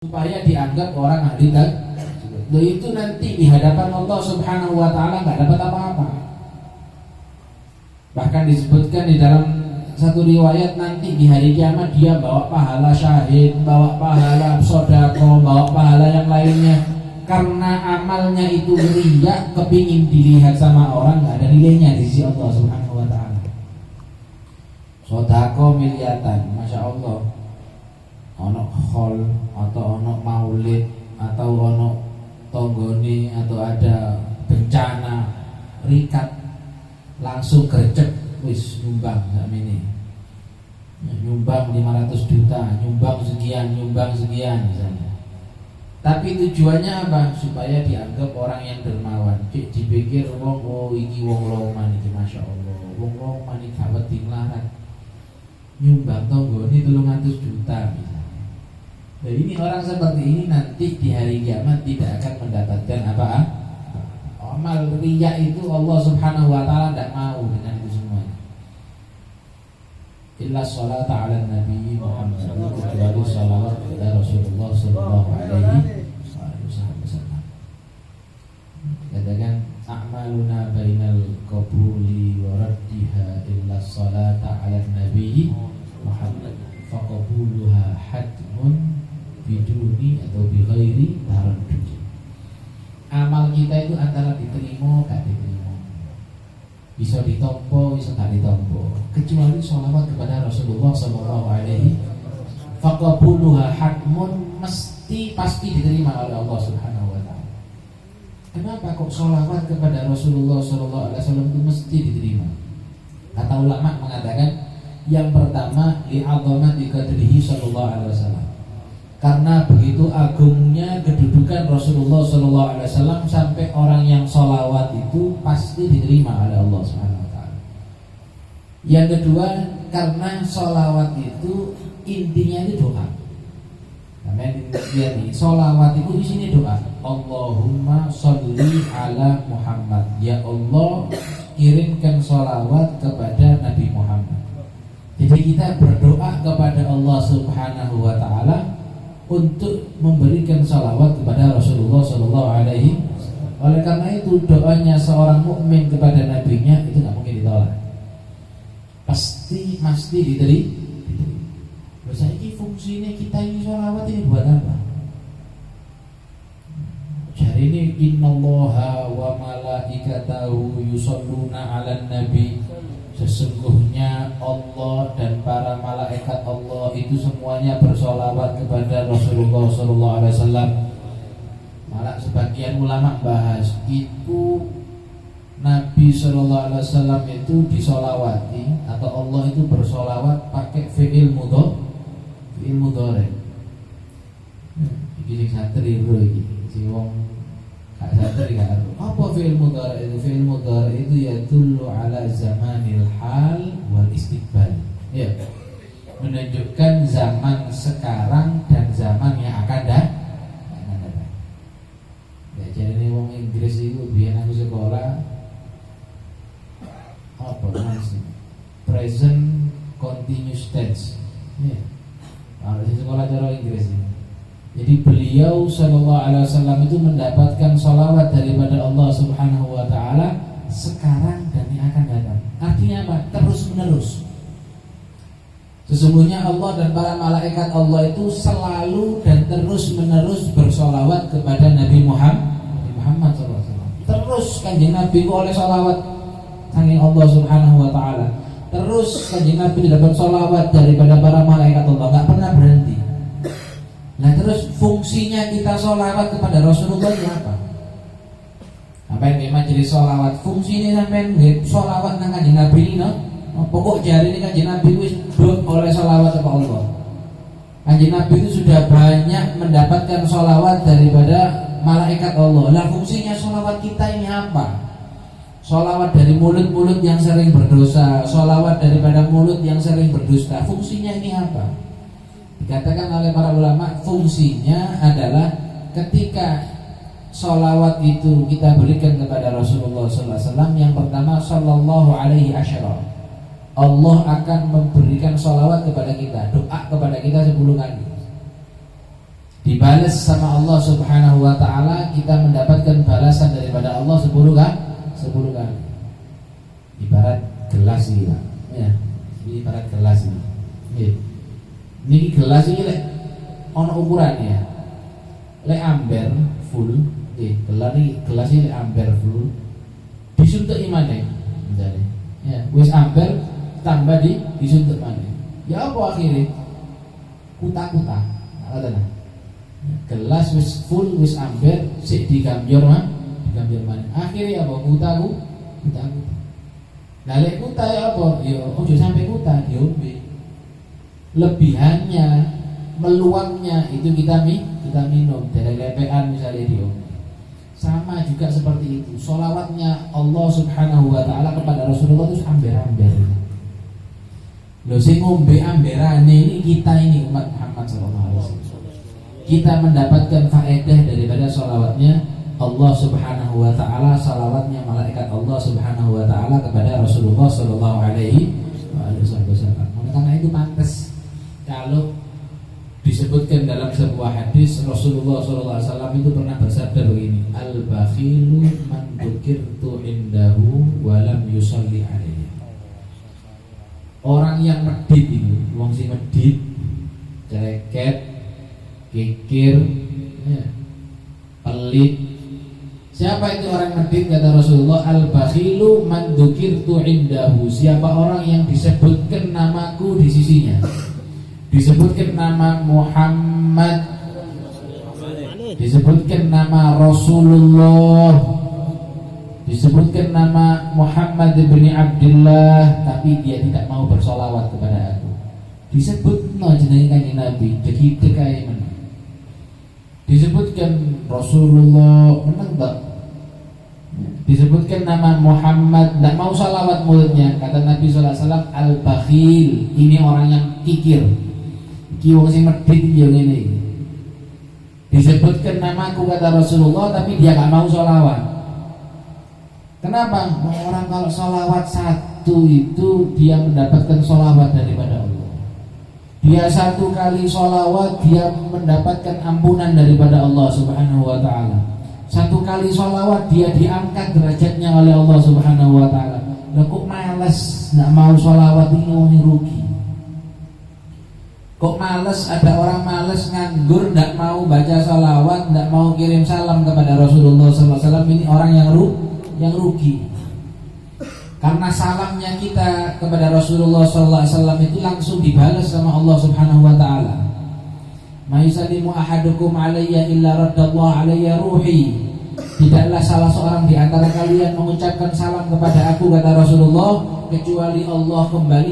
supaya dianggap orang ahli tajwid. Loh, itu nanti di hadapan Allah Subhanahu wa taala enggak dapat apa-apa. Bahkan disebutkan di dalam satu riwayat nanti di hari kiamat dia bawa pahala syahid, bawa pahala sedekah, bawa pahala yang lainnya. Karena amalnya itu riya, kepingin dilihat sama orang, enggak ada nilainya di sisi Allah Subhanahu wa taala. Sedekah miliatan, Masya Allah. Ono khol atau ono maulid atau ono tonggoni atau ada bencana rikat langsung gercep wis nyumbang sakmene. Nyumbang 500 juta, nyumbang sekian misalnya. Tapi tujuannya apa? Supaya dianggap orang yang dermawan. Dipikir wong iki wong loman iki Masya Allah. Wong loman iki gak wedi nglarat. Nyumbang tonggoni 300 juta misalnya. Nah, ini orang seperti ini nanti di hari kiamat tidak akan mendapatkan apa? Amal riya itu Allah Subhanahu wa taala tidak mau dengan itu semuanya. Illa sholata ala Nabi Muhammad, kecuali sholawat kepada Rasulullah sallallahu alaihi wasallam. Katakan a'maluna bainal qabuli wa raddiha illa sholata ala Nabi Muhammad faqabuluha hatmun biduni atau bighairi taraddud. Amal kita itu antara diterima gak diterima, bisa ditompo bisa gak ditompo, kecuali sholawat kepada Rasulullah sallallahu alaihi faqabuluha hatmun, mesti pasti diterima oleh Allah Subhanahu wa taala. Kenapa kok sholawat kepada Rasulullah sallallahu alaihi wasallam itu mesti diterima? Kata ulama mengatakan yang pertama li'azamati qadrihi sallallahu alaihi wasallam. Karena begitu agungnya kedudukan Rasulullah Sallallahu Alaihi Wasallam sampai orang yang sholawat itu pasti diterima oleh Allah Subhanahu Wa Taala. Yang kedua, karena sholawat itu intinya itu doa. Namanya nih, sholawat itu di sini doa. Allahumma sholli ala Muhammad. Ya Allah, kirimkan sholawat kepada Nabi Muhammad. Jadi kita berdoa kepada Allah Subhanahu Wa Taala untuk memberikan salawat kepada Rasulullah Sallallahu Alaihi Wasallam. Oleh karena itu doanya seorang mukmin kepada nabinya itu nggak mungkin ditolak. Pasti diterima. Terus ini fungsinya kita ini salawat ini buat apa? Jadi ini innallaha wa malaikatahu yusholluna 'alan nabi. Sesungguhnya Allah dan para malaikat Allah itu semuanya bersolawat kepada Rasulullah Sallallahu Alaihi Wasallam. Malah sebagian ulama bahas itu Nabi Sallallahu Alaihi Wasallam itu disolawati atau Allah itu bersolawat pakai fi'il mudhari. Ini santri bro ini, si wong gak santri gak tahu. Apa fi'il mudhari itu? Fi'il mudhari itu yadullu ala zamanil hal wal istiqbal. Ya. Menunjukkan zaman sekarang dan zaman yang akan datang. Ya, jadi ini wong Inggris itu biar aku sekolah apa namanya? Present continuous tense. Ya. Kalau di sekolah cara Inggris ini. Jadi beliau Sallallahu Alaihi Wasallam itu mendapatkan sholawat daripada Allah Subhanahu Wa Taala sekarang dan yang akan datang. Artinya apa? Terus menerus. Sesungguhnya Allah dan para malaikat Allah itu selalu dan terus menerus bersholawat kepada Nabi Muhammad SAW. Terus kanjeng Nabi oleh sholawat saking Allah Subhanahu Wa Taala. Terus kanjeng Nabi dapat sholawat daripada para malaikat Allah, nggak pernah berhenti. Nah terus fungsinya kita sholawat kepada Rasulullah ini apa? Sampai memang jadi sholawat. Fungsinya sampai sholawat nang kanjeng Nabi ini, no? Pokok jari ini kanjeng Nabi wis oleh sholawat kepada Allah. Kanjeng Nabi itu sudah banyak mendapatkan sholawat daripada malaikat Allah. Nah fungsinya sholawat kita ini apa? Sholawat dari mulut-mulut yang sering berdosa, sholawat daripada mulut yang sering berdusta. Fungsinya ini apa? Dikatakan oleh para ulama fungsinya adalah ketika sholawat itu kita berikan kepada Rasulullah SAW, yang pertama sallallahu alaihi asyara, Allah akan memberikan sholawat kepada kita, doa kepada kita 10 kali. dibalas sama Allah Subhanahu wa taala, kita mendapatkan balasan daripada Allah 10 kali. Ibarat gelas ini, Pak. Ya, ini ibarat gelas ini. Nggih. Niki gelas iki lek ana ukurannya. Lek amber full, nggih, gelas iki lek amber full disuntuk maneh. Jare. Ya, wis amber tambah disuntuk maneh. Ya apa akhirnya? Kuta-kuta. Ngoten. Gelas wis full, wis amber, sik digambar maneh. Akhirnya apa? Kuta. Nah lek kuta ya apa? Ya ojo sampai kuta diombe. Lebihannya, meluapnya itu kita minum dari lepean misalnya diombe. Sama juga seperti itu. Sholawatnya Allah Subhanahu wa taala kepada Rasulullah itu amber-amber. Lho sing ngombe amberane ini kita ini umat Muhammad sallallahu alaihi wasallam. Kita mendapatkan faedah daripada sholawatnya Allah Subhanahu wa taala, salawatnya malaikat Allah Subhanahu wa taala kepada Rasulullah sallallahu alaihi wasallam. Karena itu pantas kalau disebutkan dalam sebuah hadis Rasulullah sallallahu alaihi wasallam itu pernah bersabda begini, al-bakhilu man dzukirtu indahu wa lam yusalli alaihi. Orang yang medit itu, wong sing medit, cereket, kikir, ya, pelit. Siapa itu orang medit? Kata Rasulullah, al-bakhilu man dzukirtu indahu. Siapa orang yang disebutkan namaku di sisinya, disebutkan nama Muhammad, disebutkan nama Rasulullah, disebutkan nama Muhammad bin Abdullah, tapi dia tidak mau bersolawat kepada aku. Disebut no jenenge Kanjeng Nabi, jadi dekai men. Disebutkan Rasulullah, menang tak? Disebutkan nama Muhammad, tidak mau salawat mulutnya. Kata Nabi SAW, al-bakhil, ini orang yang kikir, kiwong sing medhit yo ngene. Disebutkan namaku kata Rasulullah, tapi dia gak mau salawat. Kenapa? Orang kalau salawat satu itu dia mendapatkan salawat daripada Allah. Dia satu kali salawat dia mendapatkan ampunan daripada Allah Subhanahu wa taala. Satu kali salawat dia diangkat derajatnya oleh Allah Subhanahu wa taala. Lah kok malas enggak mau salawat ini wong rugi. Kok malas, ada orang malas nganggur enggak mau baca salawat, enggak mau kirim salam kepada Rasulullah SAW, ini orang yang rugi. Karena salamnya kita kepada Rasulullah SAW itu langsung dibalas sama Allah Subhanahu wa taala. Ma yusallimu ahadukum alayya illa raddallahu alayya ruhi. Tidaklah salah seorang di antara kalian mengucapkan salam kepada aku, kata Rasulullah, kecuali Allah kembali